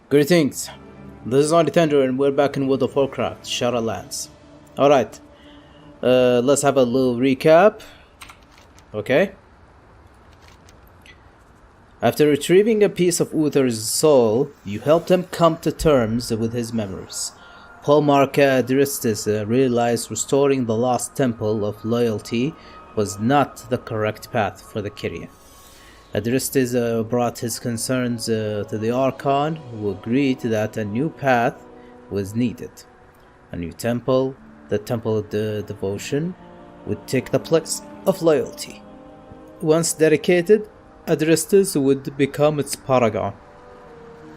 Greetings, this is Onithunder and we're back in World of Warcraft, Shadowlands. Alright, let's have a little recap. Okay. After retrieving a piece of Uther's soul, you helped him come to terms with his memories. Paul Marca Adristis realized restoring the lost temple of loyalty was not the correct path for the Kyrian. Adristis brought his concerns to the Archon, who agreed that a new path was needed. A new temple, the Temple of the Devotion, would take the place of loyalty. Once dedicated, Adristis would become its paragon.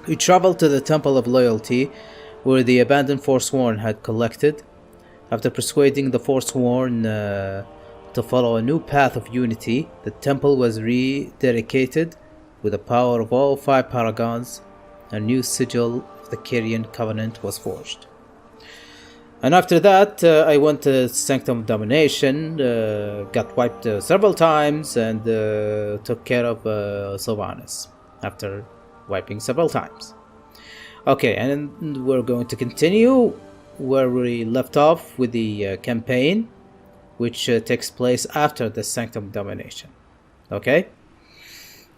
He traveled to the Temple of Loyalty, where the abandoned Forsworn had collected. After persuading the Forsworn to follow a new path of unity, the temple was rededicated with the power of all 5 paragons. A new sigil of the Kyrian Covenant was forged. And after that, I went to Sanctum of Domination, got wiped several times, and took care of Sylvanas after wiping several times. Okay, and we're going to continue where we left off with the campaign, which takes place after the Sanctum Domination. Okay?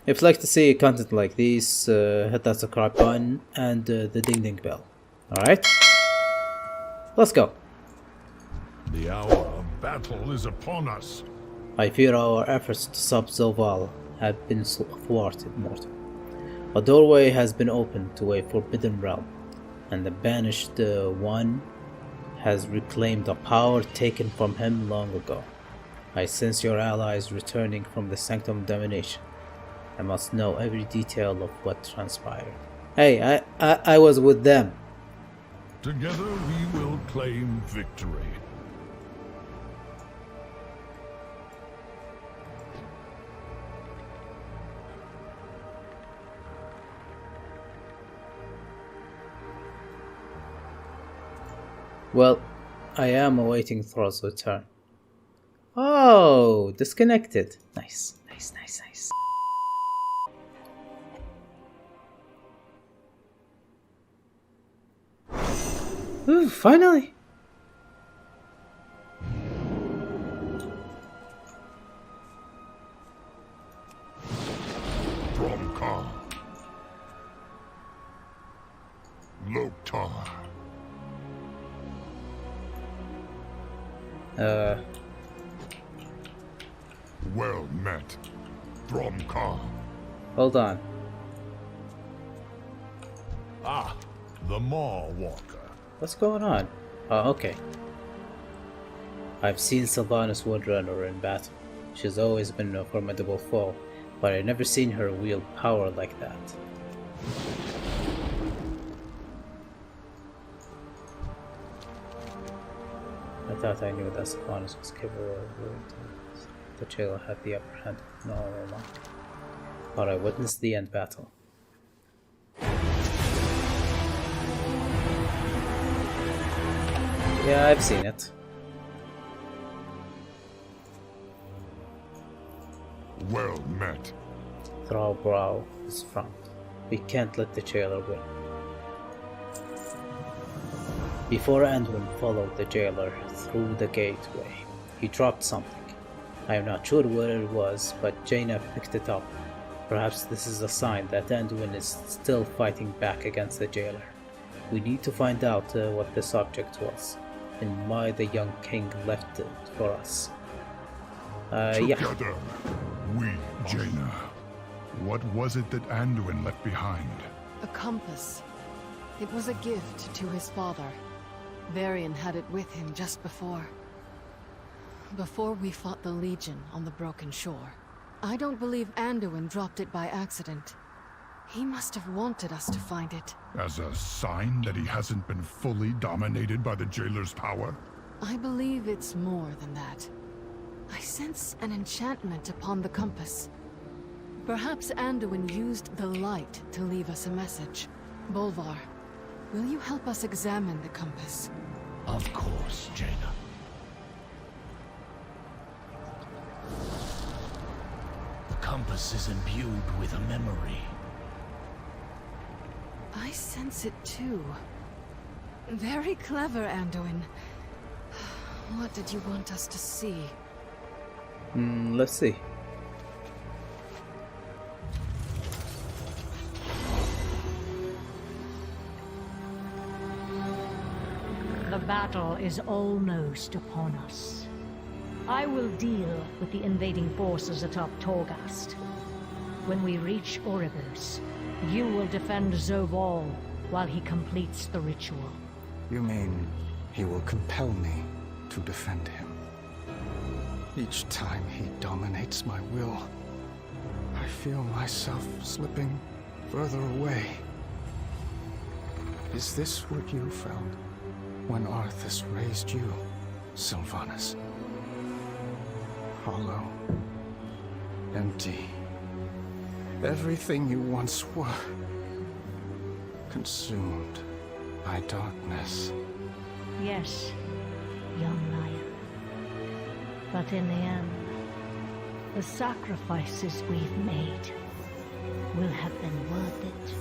If you'd like to see content like this, hit that subscribe button and the ding ding bell. Alright? Let's go. The hour of battle is upon us. I fear our efforts to stop Zoval have been thwarted, Mortal. A doorway has been opened to a forbidden realm, and the banished one has reclaimed a power taken from him long ago. I sense your allies returning from the Sanctum Domination. I must know every detail of what transpired. Hey, I was with them. Together we will claim victory. Well, I am awaiting Thrall's return. Oh, disconnected. Nice. Ooh, finally. Dromkar. Loktar. Well met, Dromkar. Hold on. Ah, the Maw Walker. What's going on? Oh, okay. I've seen Sylvanas Woodrunner in battle. She's always been a formidable foe, but I've never seen her wield power like that. I thought I knew that Sylvanas was capable of wielding it. The jailer had the upper hand. No, not. But I witnessed the end battle. Yeah, I've seen it. Well met. Thrallbrow is front. We can't let the jailer win. Before Anduin followed the jailer through the gateway, he dropped something. I am not sure what it was, but Jaina picked it up. Perhaps this is a sign that Anduin is still fighting back against the jailer. We need to find out what this object was, and why the young king left it for us. Together, we, Jaina. What was it that Anduin left behind? A compass. It was a gift to his father. Varian had it with him just before we fought the Legion on the Broken Shore. I don't believe Anduin dropped it by accident. He must have wanted us to find it. As a sign that he hasn't been fully dominated by the jailer's power? I believe it's more than that. I sense an enchantment upon the compass. Perhaps Anduin used the light to leave us a message. Bolvar, will you help us examine the compass? Of course, Jaina. The compass is imbued with a memory. I I sense it too. Very clever, Anduin. What did you want us to see? Let's see. The battle is almost upon us. I will deal with the invading forces atop Torghast. When we reach Oribos, you will defend Zoval while he completes the ritual. You mean he will compel me to defend him? Each time he dominates my will, I feel myself slipping further away. Is this what you felt when Arthas raised you, Sylvanas? Hollow, empty, everything you once were, consumed by darkness. Yes, young lion. But in the end, the sacrifices we've made will have been worth it.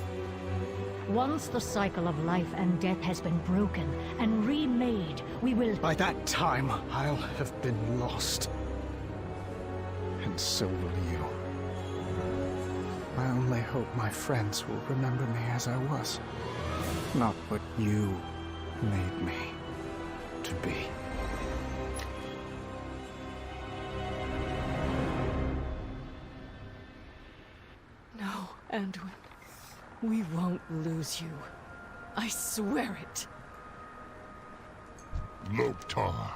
Once the cycle of life and death has been broken and remade, we will... By that time, I'll have been lost. And so will you. I only hope my friends will remember me as I was. Not what you made me to be. No, Anduin. We won't lose you. I swear it. Loktar.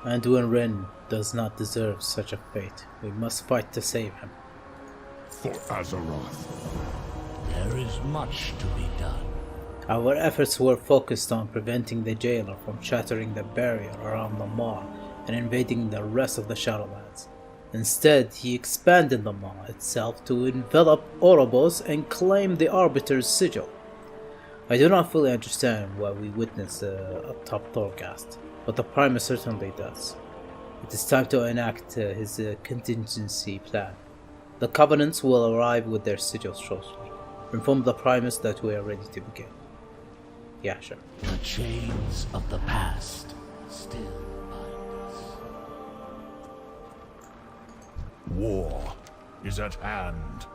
Anduin Wren does not deserve such a fate. We must fight to save him. For Azeroth. There is much to be done. Our efforts were focused on preventing the jailer from shattering the barrier around the Maw and invading the rest of the Shadowlands. Instead, he expanded the Maw itself to envelop Oribos and claim the Arbiter's sigil. I do not fully understand what we witnessed atop Torghast, but the Primus certainly does. It is time to enact his contingency plan. The Covenants will arrive with their sigils shortly. Inform the Primus that we are ready to begin. Yeah, sure. The chains of the past still bind us. War is at hand.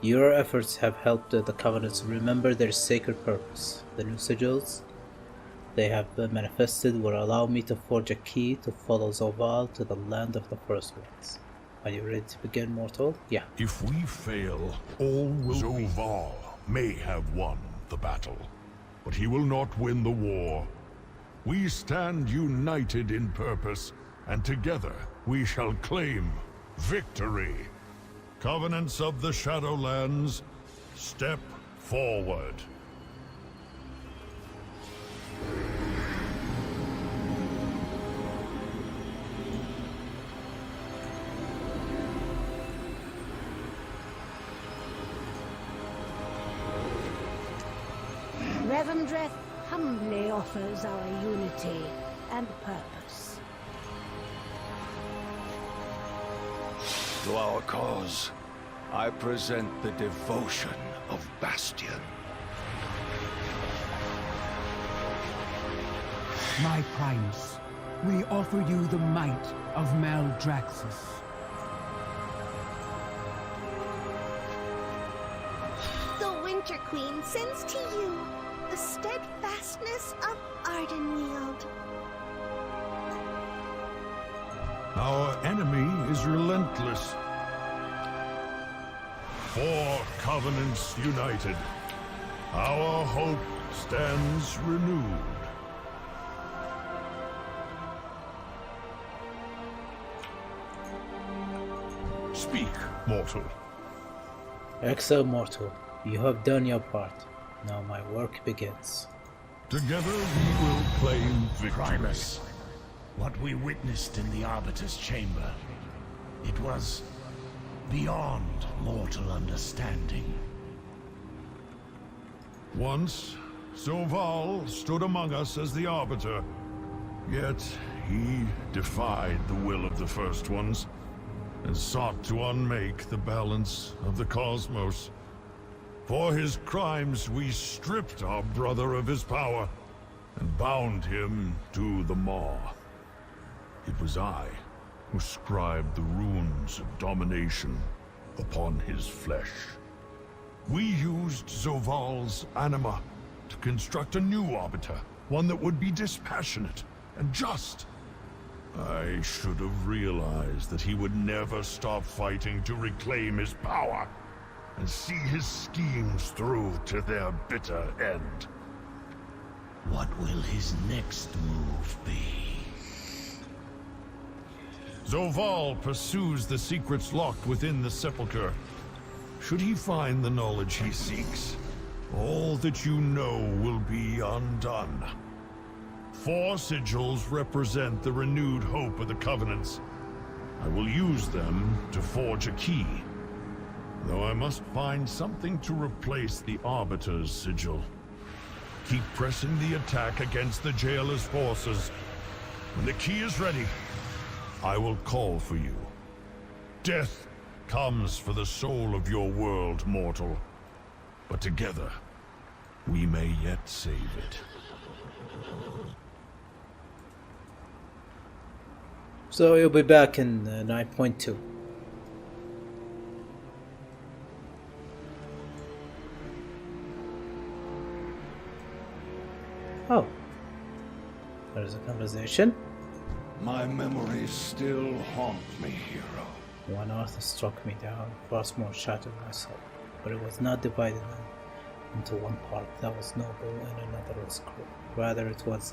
Your efforts have helped the Covenants remember their sacred purpose. The new sigils they have manifested will allow me to forge a key to follow Zoval to the land of the First Ones. Are you ready to begin, mortal? Yeah. If we fail, all will Zoval may have won the battle, but he will not win the war. We stand united in purpose, and together we shall claim victory. Covenants of the Shadowlands, step forward. Revendreth humbly offers our unity and purpose. To our cause, I present the devotion of Bastion. My Primus, we offer you the might of Maldraxxus. The Winter Queen sends to you the steadfastness of Ardenweald. Our enemy is relentless. 4 covenants united. Our hope stands renewed. Speak, mortal. Exo mortal, you have done your part. Now my work begins. Together we will claim victory. Primus, what we witnessed in the Arbiter's chamber, it was beyond mortal understanding. Once, Zoval stood among us as the Arbiter, yet he defied the will of the First Ones and sought to unmake the balance of the cosmos. For his crimes, we stripped our brother of his power and bound him to the Maw. It was I who scribed the runes of domination upon his flesh. We used Zoval's anima to construct a new arbiter, one that would be dispassionate and just. I should have realized that he would never stop fighting to reclaim his power and see his schemes through to their bitter end. What will his next move be? Zoval pursues the secrets locked within the sepulchre. Should he find the knowledge he seeks, all that you know will be undone. 4 sigils represent the renewed hope of the Covenants. I will use them to forge a key, though I must find something to replace the Arbiter's sigil. Keep pressing the attack against the Jailer's forces. When the key is ready, I will call for you. Death comes for the soul of your world, mortal. But together, we may yet save it. So you'll be back in 9.2. Oh. There's a conversation. My memories still haunt me, hero. One Arthur struck me down, Frostmourne shattered my soul, but it was not divided into one part that was noble and another was cruel. Rather, it was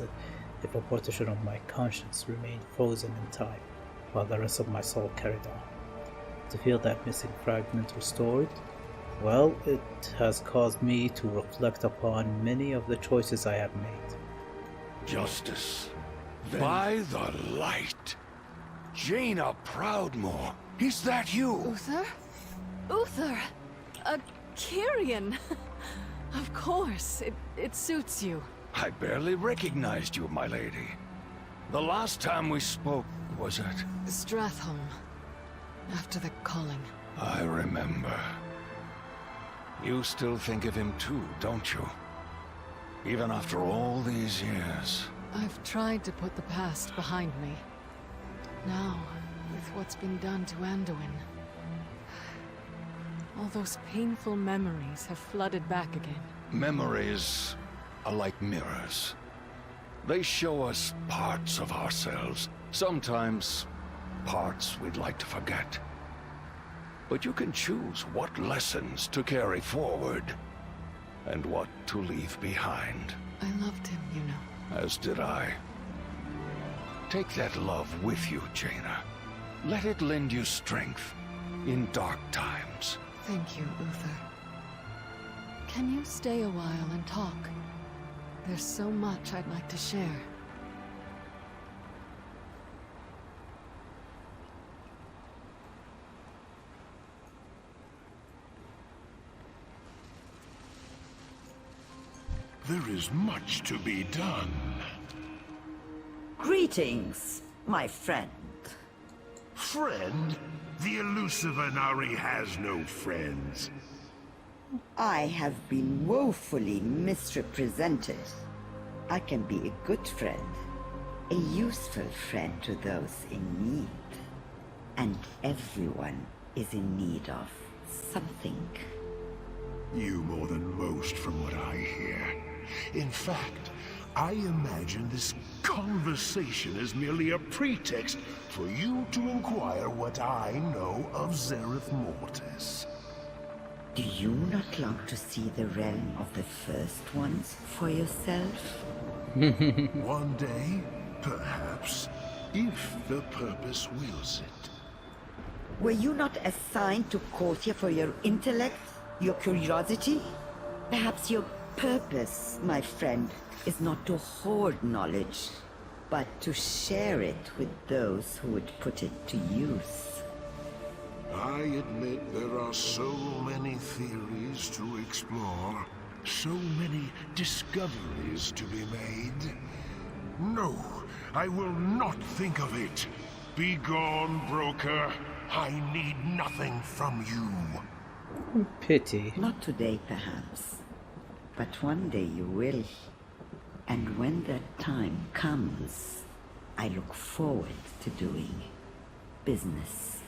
if a portion of my conscience remained frozen in time, while the rest of my soul carried on. To feel that missing fragment restored, well, it has caused me to reflect upon many of the choices I have made. Justice. By the light! Jaina Proudmoore, is that you? Uther? Uther! A Kyrian! Of course, it suits you. I barely recognized you, my lady. The last time we spoke was at... Stratholme. After the calling. I remember. You still think of him too, don't you? Even after all these years. I've tried to put the past behind me. Now, with what's been done to Anduin, all those painful memories have flooded back again. Memories are like mirrors. They show us parts of ourselves. Sometimes, parts we'd like to forget. But you can choose what lessons to carry forward, and what to leave behind. I loved him, you know. As did I. Take that love with you, Jaina. Let it lend you strength in dark times. Thank you, Uther. Can you stay a while and talk? There's so much I'd like to share. There is much to be done. Greetings, my friend. Friend? The elusive Anari has no friends. I have been woefully misrepresented. I can be a good friend, a useful friend to those in need. And everyone is in need of something. You more than most from what I hear. In fact, I imagine this conversation is merely a pretext for you to inquire what I know of Zereth Mortis. Do you not long to see the realm of the First Ones for yourself? One day, perhaps, if the purpose wills it. Were you not assigned to Korthia for your intellect, your curiosity? Perhaps your purpose, my friend, is not to hoard knowledge, but to share it with those who would put it to use. I admit there are so many theories to explore, so many discoveries to be made. No, I will not think of it. Be gone, broker. I need nothing from you. Pity. Not today, perhaps, but one day you will. And when that time comes, I look forward to doing business.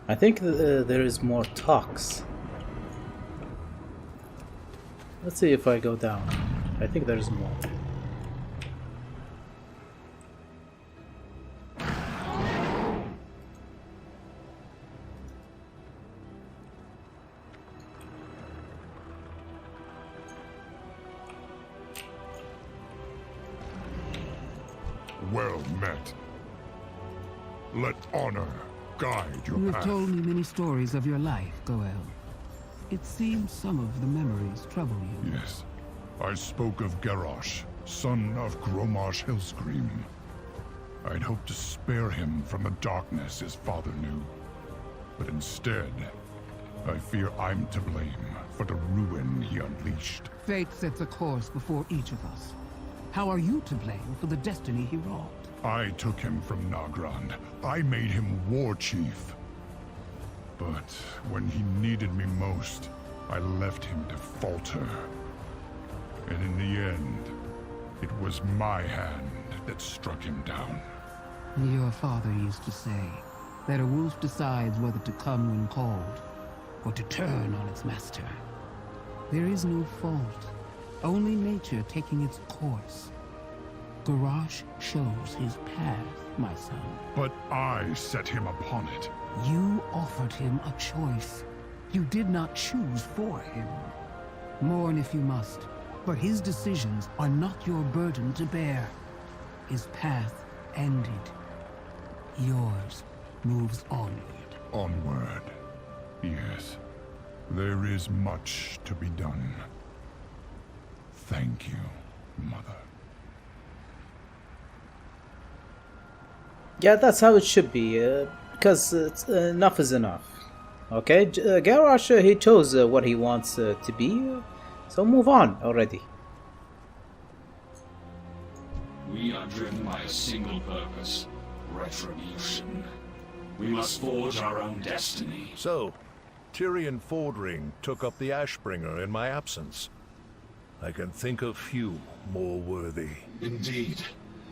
I think there is more talks. Let's see if I go down. I think there's more. Well met. Let honor guide your You have path. told me many stories of your life, Goel. It seems some of the memories trouble you. Yes. I spoke of Garrosh, son of Gromash Hellscream. I'd hoped to spare him from the darkness his father knew. But instead, I fear I'm to blame for the ruin he unleashed. Fate sets a course before each of us. How are you to blame for the destiny he wrought? I took him from Nagrand. I made him war chief. But when he needed me most, I left him to falter. And in the end, it was my hand that struck him down. Your father used to say that a wolf decides whether to come when called, or to turn on its master. There is no fault, only nature taking its course. Garrosh shows his path, my son. But I set him upon it. You offered him a choice. You did not choose for him. Mourn if you must, but his decisions are not your burden to bear. His path ended. Yours moves onward. Onward. Yes. There is much to be done. Thank you, Mother. Yeah, that's how it should be, because enough is enough. Okay, Garrosh, he chose what he wants to be, so move on already. We are driven by a single purpose, retribution. We must forge our own destiny. So, Tyrion Fordring took up the Ashbringer in my absence. I can think of few more worthy. Indeed.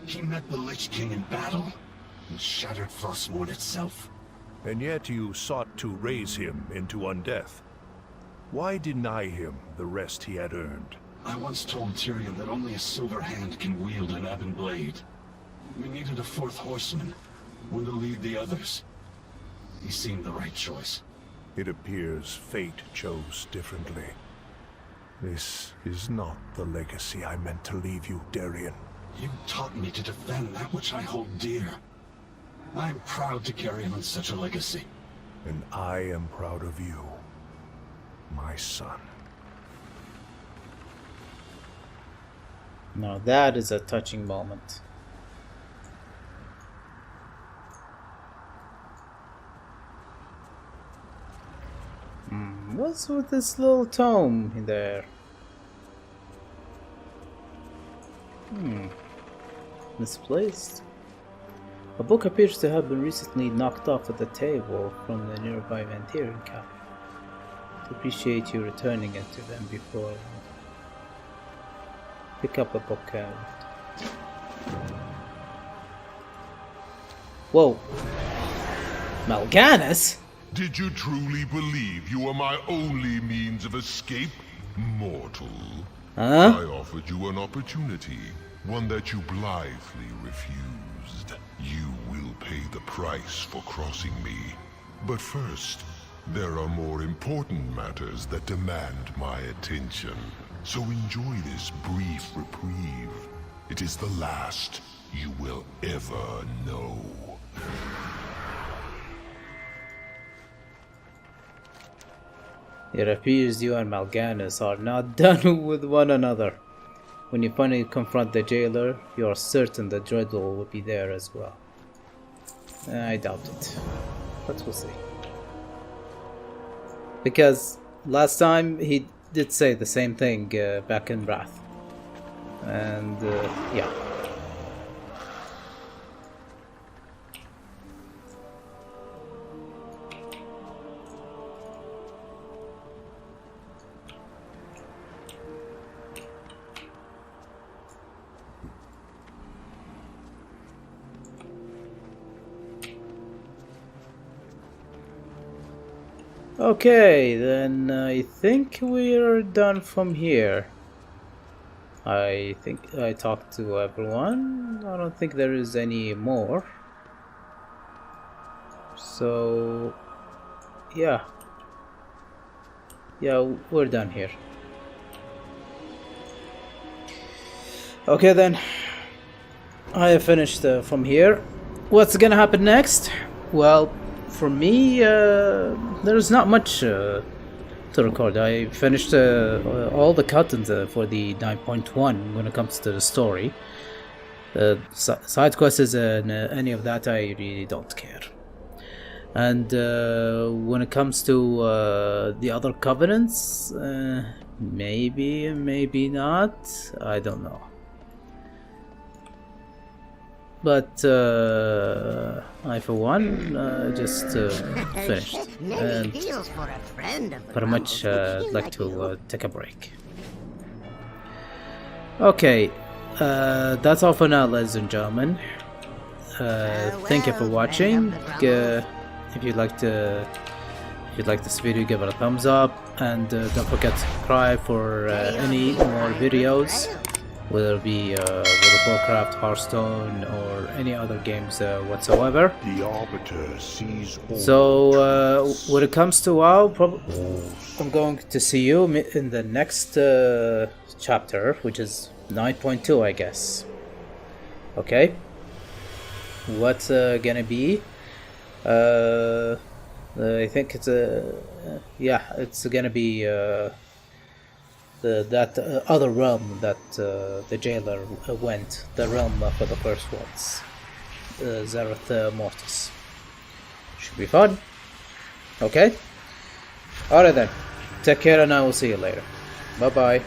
He met the Lich King in battle and shattered Frostmourne itself. And yet you sought to raise him into undeath. Why deny him the rest he had earned? I once told Tyrion that only a silver hand can wield an ebon blade. We needed a fourth horseman, one to lead the others. He seemed the right choice. It appears fate chose differently. This is not the legacy I meant to leave you, Darien. You taught me to defend that which I hold dear. I'm proud to carry on such a legacy. And I am proud of you, my son. Now that is a touching moment. What's with this little tome in there? Misplaced. A book appears to have been recently knocked off at the table from the nearby Vantirian cafe. I'd appreciate you returning it to them before. Pick up a book. Whoa. Mal'Ganis? Did you truly believe you were my only means of escape, mortal? Huh? I offered you an opportunity, one that you blithely refused. You will pay the price for crossing me. But first, there are more important matters that demand my attention. So enjoy this brief reprieve. It is the last you will ever know. It appears you and Mal'Ganis are not done with one another. When you finally confront the jailer, you are certain the Dreadwolf will be there as well. I doubt it, but we'll see. Because last time he did say the same thing back in Wrath. And yeah. Okay, then I think we're done from here. I think I talked to everyone. I don't think there is any more. So, yeah. Yeah, we're done here. Okay then. I have finished from here. What's gonna happen next? Well, for me, there's not much to record. I finished all the content for the 9.1 when it comes to the story. Side quests and any of that, I really don't care. And when it comes to the other covenants, maybe, maybe not. I don't know. But I, for one, just finished, and pretty much like to take a break. Okay, that's all for now, ladies and gentlemen. Thank you for watching. If you'd like this video, give it a thumbs up, and don't forget to subscribe for any more videos, whether it be World of Warcraft, Hearthstone, or any other games whatsoever. The Arbiter sees all. So when it comes to WoW, I'm going to see you in the next chapter, which is 9.2, I guess. Okay. What's gonna be? I think it's it's gonna be that other realm that the jailer went, the realm for the first ones, Zereth Mortis. Should be fun. Okay. Alright then. Take care, and I will see you later. Bye bye.